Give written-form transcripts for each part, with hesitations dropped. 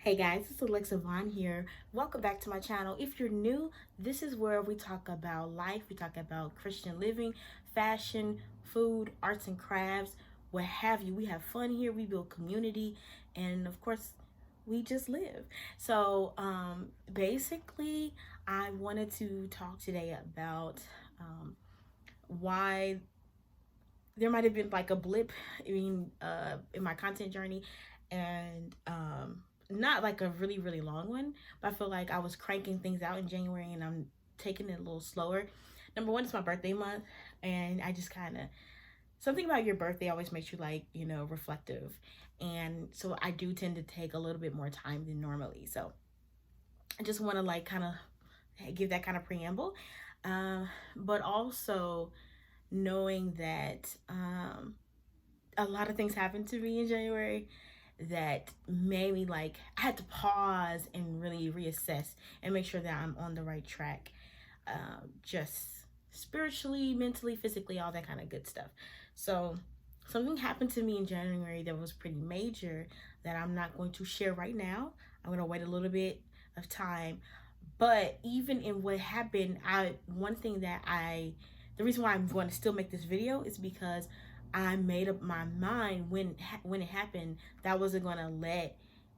Hey guys, it's Alexa Vaughn here. Welcome back to my channel. If you're new, this is where we talk about life, we talk about Christian living, fashion, food, arts and crafts, what have you. We have fun here, we build community, and of course, we just live. Basically, I wanted to talk today about why there might have been like a blip in my content journey, and not like a really long one, but I feel like I was cranking things out in January and I'm taking it a little slower. Number one, it's my birthday month, and I just kind of, something about your birthday always makes you like, reflective, and so I do tend to take a little bit more time than normally. So I just want to like kind of give that kind of preamble, but also knowing that a lot of things happened to me in January that made me like, I had to pause and really reassess and make sure that I'm on the right track, just spiritually, mentally, physically, all that kind of good stuff. So something happened to me in January that was pretty major that I'm not going to share right now. I'm going to wait a little bit of time. But even in what happened, one thing that the reason why I'm going to still make this video is because I made up my mind when it happened that I wasn't going to let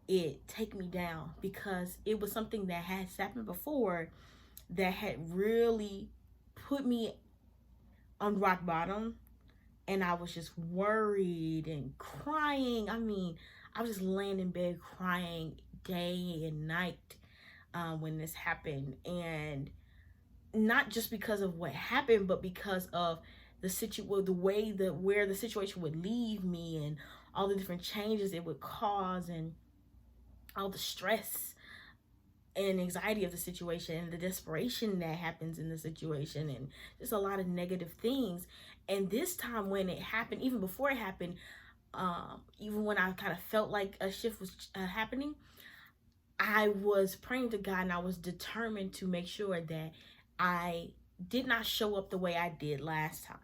it take me down, because it was something that has happened before that had really put me on rock bottom, and I was just worried and crying. I mean, I was just laying in bed crying day and night when this happened, and not just because of what happened, but because of the way that where the situation would leave me, and all the different changes it would cause, and all the stress and anxiety of the situation, and the desperation that happens in the situation, and just a lot of negative things. And this time when it happened, even before it happened, even when I kind of felt like a shift was happening, I was praying to God, and I was determined to make sure that I did not show up the way I did last time.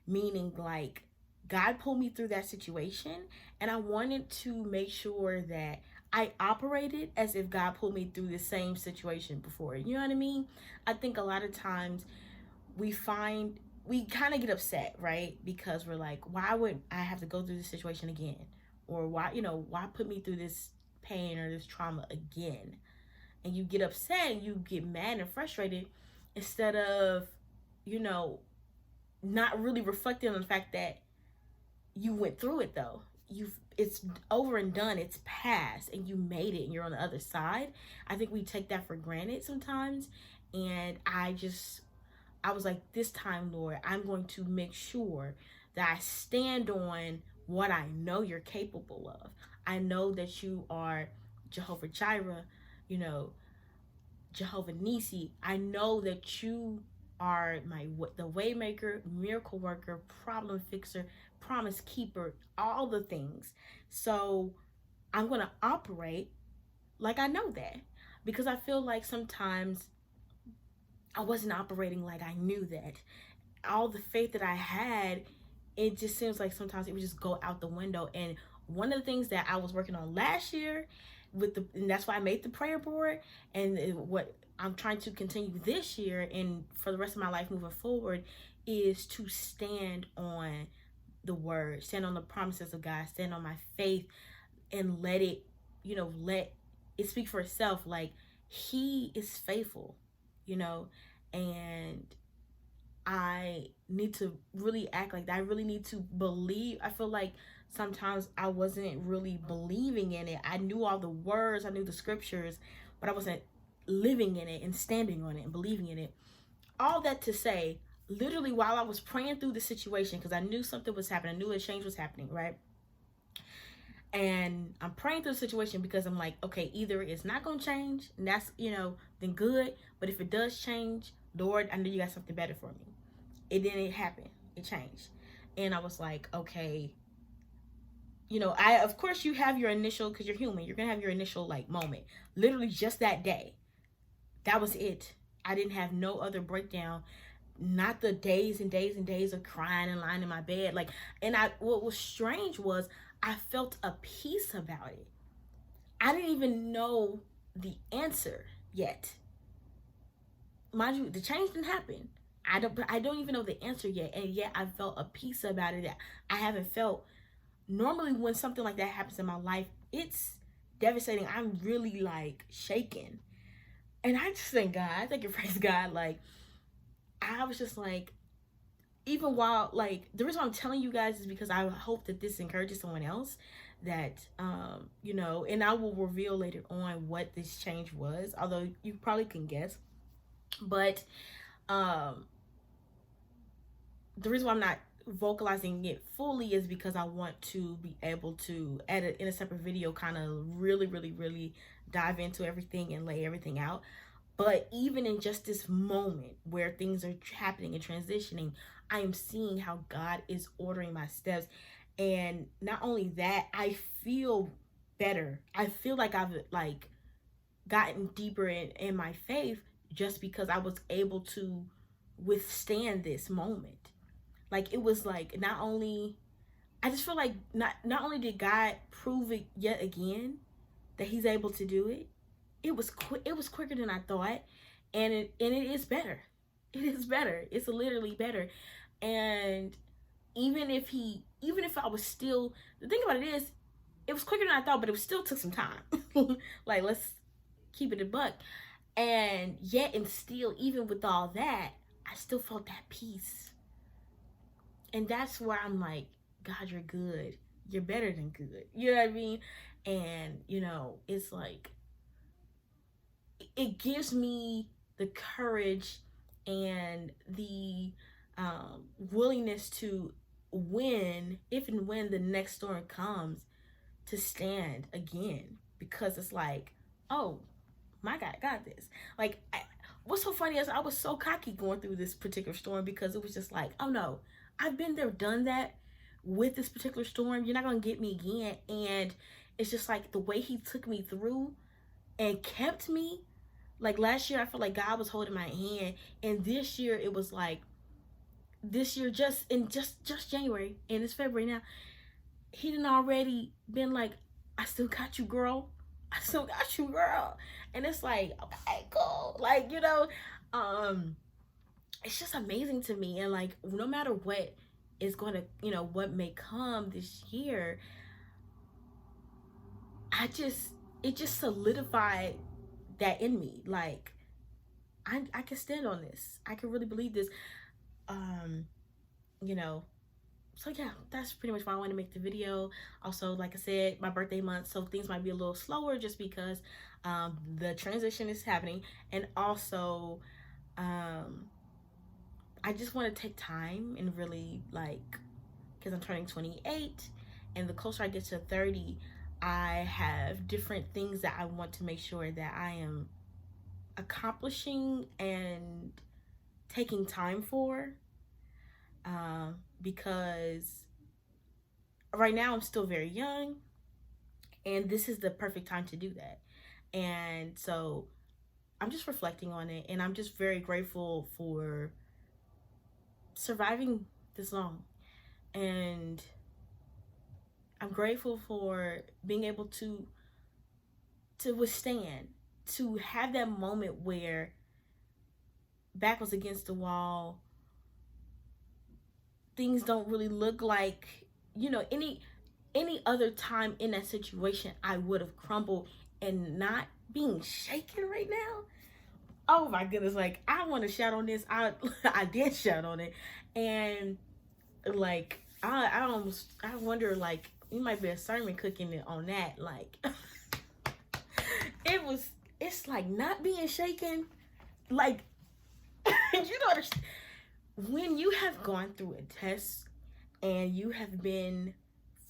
Meaning, like, God pulled me through that situation, and I wanted to make sure that I operated as if God pulled me through the same situation before. You know what I mean? I think a lot of times we kind of get upset, right? Because we're like, why would I have to go through this situation again? Or why put me through this pain or this trauma again? And you get upset and you get mad and frustrated, instead of, you know, not really reflecting on the fact that you went through it. Though it's over and done, it's past, and you made it, and you're on the other side. I think we take that for granted sometimes, and I was like, this time, Lord, I'm going to make sure that I stand on what I know you're capable of. I know that you are Jehovah Jireh, you know, Jehovah Nisi. I know that you are the waymaker, miracle worker, problem fixer, promise keeper, all the things. So I'm going to operate like I know that, because I feel like sometimes I wasn't operating like I knew that. All the faith that I had, it just seems like sometimes it would just go out the window. And one of the things that I was working on last year and that's why I made the prayer board, and what I'm trying to continue this year and for the rest of my life moving forward, is to stand on the word, stand on the promises of God, stand on my faith, and let it, let it speak for itself. Like, he is faithful, you know, and I need to really act like that. I really need to believe. I feel like sometimes I wasn't really believing in it. I knew all the words, I knew the scriptures, but I wasn't living in it and standing on it and believing in it. All that to say, literally while I was praying through the situation, because I knew something was happening, I knew a change was happening, right? And I'm praying through the situation because I'm like, okay, either it's not going to change, and that's, then good. But if it does change, Lord, I know you got something better for me. And then it happened. It changed. And I was like, okay, of course you have your initial, because you're human, you're going to have your initial like moment. Literally just that day. That was it. I didn't have no other breakdown. Not the days and days and days of crying and lying in my bed. Like, and what was strange was I felt a peace about it. I didn't even know the answer yet. Mind you, the change didn't happen. I don't even know the answer yet, and yet I felt a peace about it that I haven't felt. Normally, when something like that happens in my life, it's devastating. I'm really like shaken, and I just thank God. I thank and praise God. Like, I was just like, even while, like, the reason why I'm telling you guys is because I hope that this encourages someone else, that you know, and I will reveal later on what this change was, although you probably can guess. But um the reason why I'm not vocalizing it fully is because I want to be able to edit in a separate video, kind of really dive into everything and lay everything out. But even in just this moment where things are happening and transitioning, I am seeing how God is ordering my steps. And not only that, I feel better. I feel like I've like gotten deeper in my faith just because I was able to withstand this moment. Like, it was like, not only, I just feel like not only did God prove it yet again that he's able to do it, it was quicker than I thought, and it is better. It is better. It's literally better. And even if I was still, the thing about it is, it was quicker than I thought, but it still took some time. Like, let's keep it a buck. And yet and still, even with all that, I still felt that peace. And that's where I'm like, God, you're good. You're better than good. You know what I mean? And, you know, it's like, it gives me the courage and the willingness to win, if and when the next storm comes, to stand again. Because it's like, oh, my God got this. Like, what's so funny is I was so cocky going through this particular storm, because it was just like, oh no, I've been there, done that with this particular storm. You're not going to get me again. And it's just like the way he took me through and kept me. Like, last year, I felt like God was holding my hand. And this year, it was like, this year, just January, and it's February now, he done already been like, I still got you, girl. I still got you, girl. And it's like, okay, cool. Like, you know, it's just amazing to me. And like, no matter what is going to, you know, what may come this year, it just solidified that in me. Like, I can stand on this. I can really believe this. You know, so yeah, that's pretty much why I want to make the video. Also, like I said, my birthday month, so things might be a little slower just because the transition is happening. And also, I just want to take time and really, like, because I'm turning 28, and the closer I get to 30, I have different things that I want to make sure that I am accomplishing and taking time for, because right now I'm still very young, and this is the perfect time to do that. And so I'm just reflecting on it, and I'm just very grateful for surviving this long. And I'm grateful for being able to withstand, to have that moment where back was against the wall, things don't really look like, you know, any other time in that situation I would have crumbled. And not being shaken right now, oh my goodness, like, I want to shout on this. I did shout on it. And like, I wonder, like, you might be a sermon cooking it on that. Like, it's like not being shaken, like, you know, when you have gone through a test and you have been,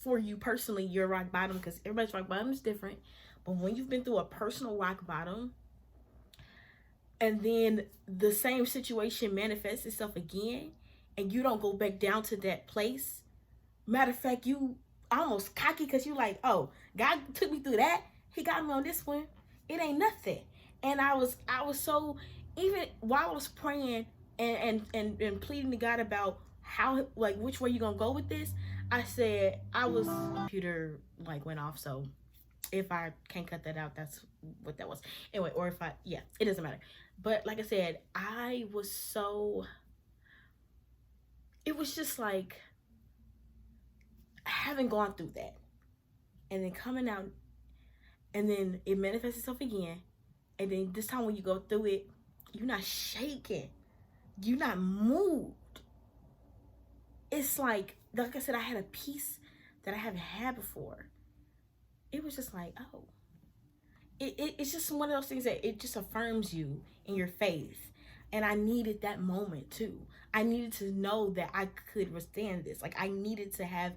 for you personally, your rock bottom, because everybody's rock bottom is different, but when you've been through a personal rock bottom, and then the same situation manifests itself again, and you don't go back down to that place. Matter of fact, you almost cocky, because you like, oh, God took me through that. He got me on this one. It ain't nothing. And I was so, even while I was praying and pleading to God about how, like, which way you gonna go with this, I said, computer like went off, so If I can't cut that out, that's what that was. Anyway, or if I, yeah, it doesn't matter. But like I said, I was so, it was just like, having gone through that and then coming out, and then it manifests itself again. And then this time when you go through it, you're not shaking, you're not moved. It's like I said, I had a peace that I haven't had before. It was just like, oh, it's just one of those things that it just affirms you in your faith. And I needed that moment too. I needed to know that I could withstand this. Like, I needed to have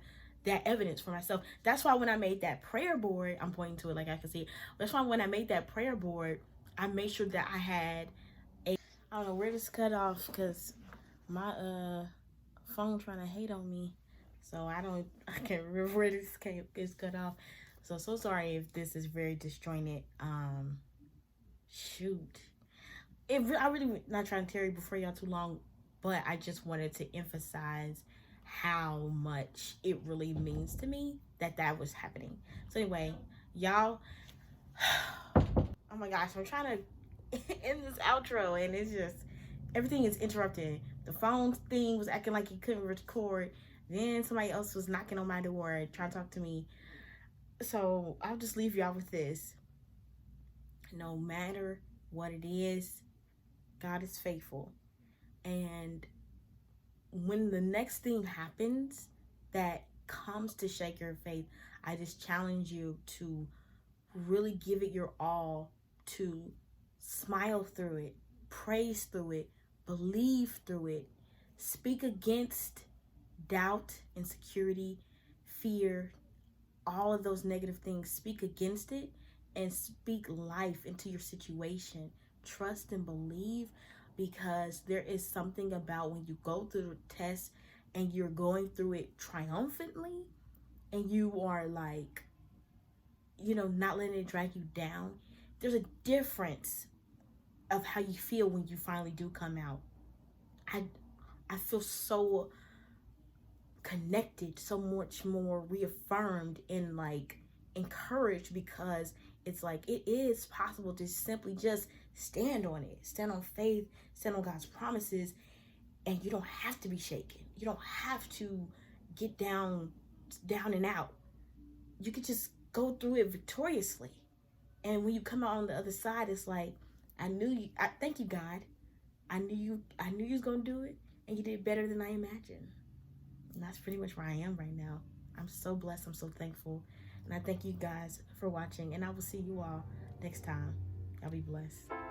that evidence for myself. That's why when I made that prayer board, I'm pointing to it like I can see it. That's why when I made that prayer board, I made sure that I had a, I don't know where this cut off, because my phone trying to hate on me. So I can't remember where this is cut off. So sorry if this is very disjointed. Shoot. I really not trying to tarry before y'all too long, but I just wanted to emphasize how much it really means to me that was happening. So anyway, y'all, oh my gosh, I'm trying to end this outro and it's just, everything is interrupted. The phone thing was acting like it couldn't record. Then somebody else was knocking on my door trying to talk to me. So I'll just leave y'all with this. No matter what it is, God is faithful. And when the next thing happens that comes to shake your faith, I just challenge you to really give it your all, to smile through it, praise through it, believe through it, speak against doubt, insecurity, fear, all of those negative things. Speak against it and speak life into your situation. Trust and believe, because there is something about when you go through the test and you're going through it triumphantly and you are like, not letting it drag you down. There's a difference of how you feel when you finally do come out. I feel so connected, so much more reaffirmed and like encouraged, because it's like it is possible to simply just stand on it, stand on faith, stand on God's promises, and you don't have to be shaken. You don't have to get down and out. You could just go through it victoriously. And when you come out on the other side, it's like, I thank you, God. I knew you was gonna do it, and you did better than I imagined. And that's pretty much where I am right now. I'm so blessed. I'm so thankful. And I thank you guys for watching. And I will see you all next time. Y'all be blessed.